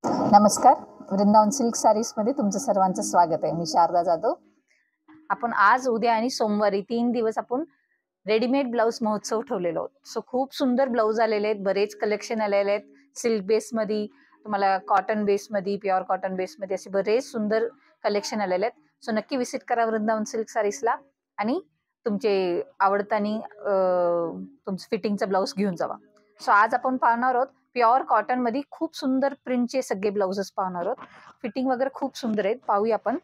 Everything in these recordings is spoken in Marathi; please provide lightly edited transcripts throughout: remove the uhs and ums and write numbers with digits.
नमस्कार. वृंदावन सिल्क सारीजमध्ये तुमचं सर्वांचं स्वागत आहे. मी शारदा जाधव. आपण आज, उद्या आणि सोमवारी 3 दिवस आपण रेडीमेड ब्लाऊज महोत्सव ठेवलेलो आहोत. सो खूप सुंदर ब्लाऊज आलेले आहेत, बरेच कलेक्शन आलेले आहेत. सिल्क बेसमध्ये, तुम्हाला कॉटन बेसमध्ये, प्युअर कॉटन बेसमध्ये असे बरेच सुंदर कलेक्शन आलेले आहेत. सो नक्की विजिट करा वृंदावन सिल्क सारीजला आणि तुमचे आवडतानी तुमचं फिटिंगचा ब्लाऊज घेऊन जावा. सो आज आपण पाहणार आहोत प्युअर कॉटन मध्ये खूप सुंदर प्रिंटचे सगळे ब्लाउजेस पाहणार आहोत. फिटिंग वगैरे खूप सुंदर आहेत. पाहूया आपण.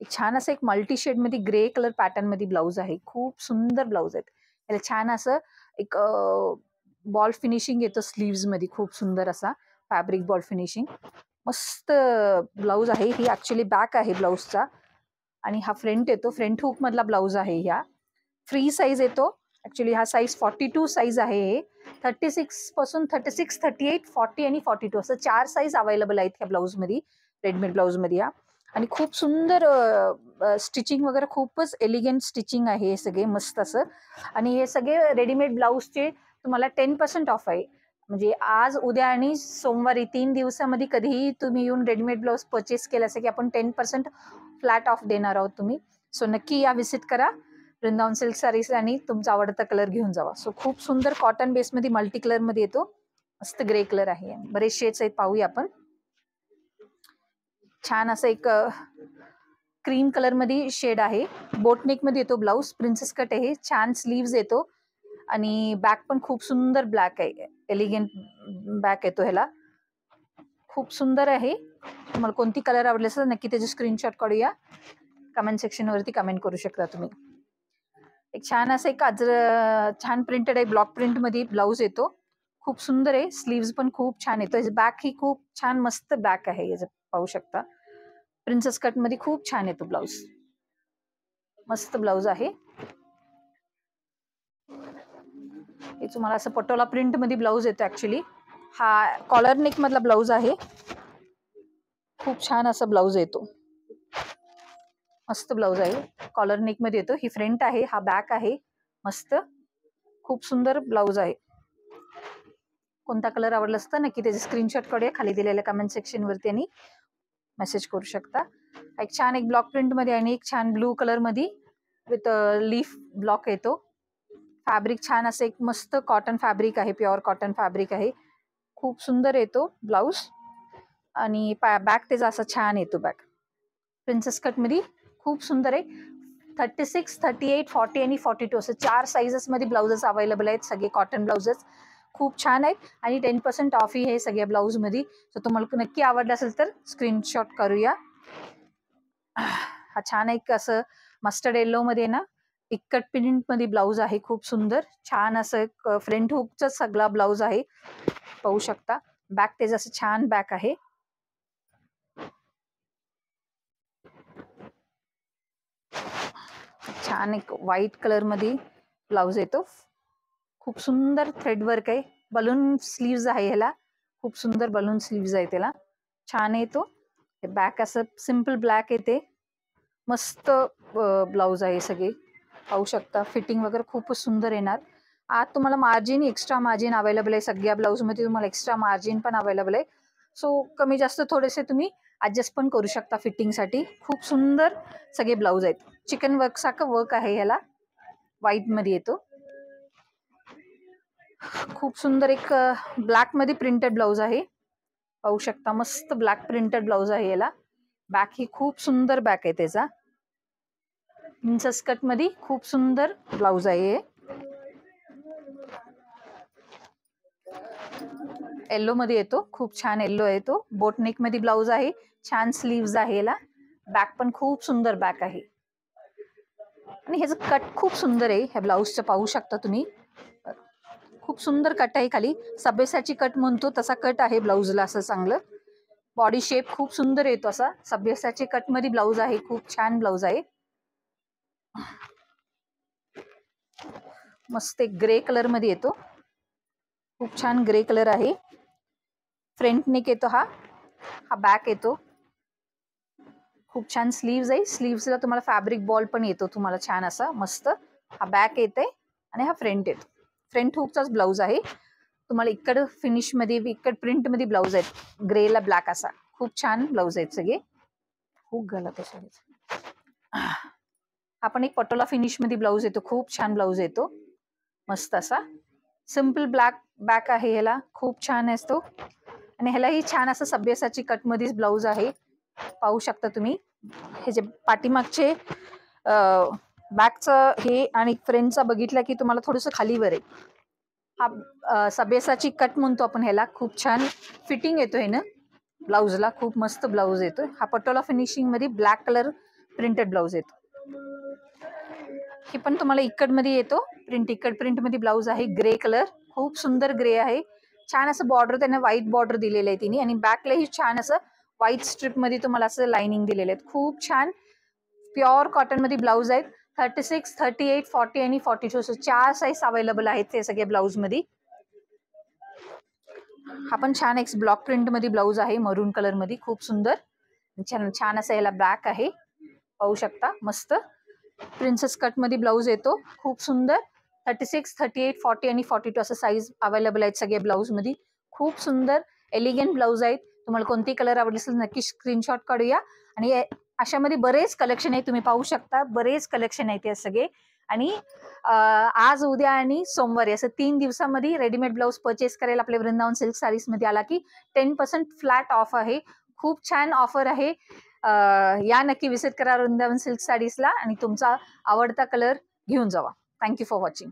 एक छान असं एक मल्टी शेड मध्ये ग्रे कलर पॅटर्न मध्ये ब्लाऊज आहे. खूप सुंदर ब्लाऊज आहेत. याला छान असं एक बॉल फिनिशिंग येतं स्लीव्स मध्ये. खूप सुंदर असा फॅब्रिक बॉल फिनिशिंग. मस्त ब्लाऊज आहे. ही ऍक्च्युली बॅक आहे ब्लाऊजचा आणि हा फ्रंट येतो. फ्रंट हुक मधला ब्लाऊज आहे. ह्या फ्री साईज येतो. ऍक्च्युली हा साईज 42 साईज आहे. 36 पासून 36, 38, 40 आणि 42 असं 4 साईज अवेलेबल आहेत ह्या ब्लाऊज मध्ये, रेडीमेड ब्लाऊज मध्ये. आणि खूप सुंदर स्टिचिंग वगैरे खूपच एलिगंट स्टिचिंग आहे. हे सगळे मस्त असं. आणि हे सगळे रेडीमेड ब्लाऊजचे तुम्हाला 10% ऑफ आहे. म्हणजे आज, उद्या आणि सोमवारी 3 दिवसामध्ये कधीही तुम्ही येऊन रेडीमेड ब्लाऊज परचेस केलं असं की आपण 10% फ्लॅट ऑफ देणार आहोत तुम्ही. सो नक्की या, विजिट करा वृंदावन सिल्क सारीज आणि तुमचा आवडता कलर घेऊन जावा. सो खूप सुंदर कॉटन बेसमध्ये मल्टी कलर मध्ये येतो. मस्त ग्रे कलर आहे. बरेच शेड्स आहेत, पाहूया आपण. छान असं एक क्रीम कलर मध्ये शेड आहे. बोटनेक मध्ये येतो ब्लाऊज. प्रिन्सेस कट आहे. छान स्लीव्स येतो आणि बॅक पण खूप सुंदर ब्लॅक आहे. एलिगंट बॅक येतो ह्याला. खूप सुंदर आहे. तुम्हाला कोणती कलर आवडले असेल नक्की त्याचे स्क्रीनशॉट काढूया. कमेंट सेक्शन वरती कमेंट करू शकता तुम्ही. एक छान असं एक छान प्रिंटेड आहे. ब्लॉक प्रिंट मध्ये ब्लाऊज येतो. खूप सुंदर आहे. स्लीव्स पण खूप छान येतो. बॅक ही खूप छान मस्त बॅक आहे. याचं पाहू शकता. प्रिन्सेस कट मध्ये खूप छान येतो ब्लाऊज. मस्त ब्लाऊज आहे. हे तुम्हाला असं पटोला प्रिंट मध्ये ब्लाऊज येतो. ऍक्च्युली हा कॉलर नेक मधला ब्लाऊज आहे. खूप छान असा ब्लाऊज येतो. मस्त ब्लाऊज आहे. कॉलर नेक मध्ये येतो. ही फ्रंट आहे, हा बॅक आहे. मस्त खूप सुंदर ब्लाऊज आहे. कोणता कलर आवडला असता नक्की त्याचे स्क्रीनशॉट काढूया. खाली दिलेल्या कमेंट सेक्शन वरती आणि मेसेज करू शकता. एक छान एक ब्लॉक प्रिंट मध्ये आणि एक छान ब्लू कलर मध्ये विथ लीफ ब्लॉक येतो. फॅब्रिक छान असं एक मस्त कॉटन फॅब्रिक आहे. प्युअर कॉटन फॅब्रिक आहे. खूप सुंदर येतो ब्लाऊज आणि बॅक त्याचा असं छान येतो. बॅक प्रिन्सेस कट मध्ये खूप सुंदर आहे. 36, 38, 40 आणि 42 असं 4 साईजेस मध्ये ब्लाउजेस अवेलेबल आहेत. सगळे कॉटन ब्लाउजेस खूप छान आहेत आणि 10% ऑफ ही हे सगळ्या ब्लाऊज मध्ये. तर तुम्हाला नक्की आवडलं असेल तर स्क्रीनशॉट करूया. हा छान एक असं मस्टर्ड येलो मध्ये ना इक्कट प्रिंट मध्ये ब्लाऊज आहे. खूप सुंदर छान असं फ्रंट हुकचा सगळा ब्लाऊज आहे. पाहू शकता. बॅक त्याचं असं छान बॅक आहे. छान एक व्हाईट कलर मध्ये ब्लाऊज येतो. खूप सुंदर थ्रेड वर्क आहे. बलून स्लीव्ज आहे ह्याला. खूप सुंदर बलून स्लीव्ज आहे त्याला. छान येतो. बॅक असं सिम्पल ब्लॅक येते. मस्त ब्लाऊज आहे. सगळे पाहू शकता. फिटिंग वगैरे खूपच सुंदर येणार. आज तुम्हाला मार्जिन, एक्स्ट्रा मार्जिन अवेलेबल आहे. सगळ्या ब्लाऊज मध्ये तुम्हाला एक्स्ट्रा मार्जिन पण अवेलेबल आहे. सो कमी जास्त थोडेसे तुम्ही ऍडजस्ट पण करू शकता फिटिंग साठी. खूप सुंदर सगळे ब्लाऊज आहेत. चिकन वर्क सारखं वर्क आहे ह्याला. व्हाईट मध्ये येतो. खूप सुंदर एक ब्लॅक मध्ये प्रिंटेड ब्लाऊज आहे. पाहू शकता. मस्त ब्लॅक प्रिंटेड ब्लाऊज आहे याला. बॅक ही खूप सुंदर बॅक आहे त्याचा. प्रिन्सेस कट मध्ये खूप सुंदर ब्लाऊज आहे. येलो मध्ये येतो. खूप छान येलो येतो. बोटनेक मध्ये ब्लाऊज आहे. छान स्लीव्ज आहे याला. बॅक पण खूप सुंदर बॅक आहे आणि ह्याचं कट खूप सुंदर आहे. ह्या ब्लाऊजचं पाहू शकता तुम्ही. खूप सुंदर कट आहे. खाली सभ्यसाची कट म्हणतो तसा कट आहे ब्लाऊजला. असं चांगलं बॉडी शेप खूप सुंदर येतो. असा सभ्यसाची कट मध्ये ब्लाऊज आहे. खूप छान ब्लाऊज आहे. मस्त एक ग्रे कलर मध्ये येतो. खूप छान ग्रे कलर आहे. फ्रंट नेक येतो. हा बॅक येतो. खूप छान स्लीव्ज आहे. स्लीव्सला तुम्हाला फॅब्रिक बॉल पण येतो तुम्हाला छान असा मस्त. हा बॅक येते आणि हा फ्रंट येतो. फ्रंट हुकचाच ब्लाऊज आहे. तुम्हाला इकड फिनिश मध्ये इकड प्रिंट मध्ये ब्लाऊज आहेत, ग्रेला ब्लॅक असा खूप छान ब्लाऊज आहेत सगळे. खूप गलत आहे. आपण एक पटोला फिनिश मध्ये ब्लाऊज येतो, खूप छान ब्लाऊज येतो, मस्त असा सिम्पल ब्लॅक बॅक आहे ह्याला, खूप छान असतो. आणि ह्यालाही छान असं सभ्यसाची कट मध्येच ब्लाऊज आहे, पाहू शकता तुम्ही. हे जे पाठीमागचे बॅकचं हे आणि फ्रंटचा बघितलं की तुम्हाला थोडंसं खालीवर आहे. हा सभ्यसाची कट म्हणतो आपण ह्याला, खूप छान फिटिंग येतो हे ना ब्लाऊजला, खूप मस्त ब्लाऊज येतो. हा पटोला फिनिशिंग मध्ये ब्लॅक कलर प्रिंटेड ब्लाऊज येतो. हे पण तुम्हाला इकड मध्ये येतो प्रिंट, इकड प्रिंट मध्ये ब्लाऊज आहे, ग्रे कलर, खूप सुंदर ग्रे आहे. छान असं बॉर्डर त्यांना व्हाईट बॉर्डर दिलेलं आहे तिने, आणि बॅकलाही छान असं व्हाईट स्ट्रिप मध्ये तुम्हाला असं लाइनिंग दिलेले आहेत. खूप छान प्युअर कॉटन मध्ये ब्लाऊज आहेत. 36, 38, 40 आणि 42 असं 4 साईज अवेलेबल आहेत ते सगळे ब्लाऊज मध्ये. हा पण छान एक ब्लॉक प्रिंट मध्ये ब्लाऊज आहे, मरून कलर मध्ये, खूप सुंदर छान छान असं याला बॅक आहे, पाहू शकता. मस्त प्रिन्सेस कट मध्ये ब्लाऊज येतो, खूप सुंदर. 36, 38, 40 आणि 42 असं साईज अवेलेबल आहेत सगळे ब्लाऊज मध्ये. खूप सुंदर एलिगंट ब्लाऊज आहेत. तुम्हाला कोणती कलर आवडली असेल नक्की स्क्रीनशॉट काढूया. आणि अशामध्ये बरेच कलेक्शन आहे, तुम्ही पाहू शकता, बरेच कलेक्शन आहेत हे सगळे. आणि आज उद्या आणि सोमवारी असं 3 दिवसामध्ये रेडीमेड ब्लाऊज परचेस करायला आपल्या वृंदावन सिल्क साडीज मध्ये आला की 10% फ्लॅट ऑफ आहे. खूप छान ऑफर आहे. या नक्की विजिट करा वृंदावन सिल्क साडीजला आणि तुमचा आवडता कलर घेऊन जावा. Thank you for watching.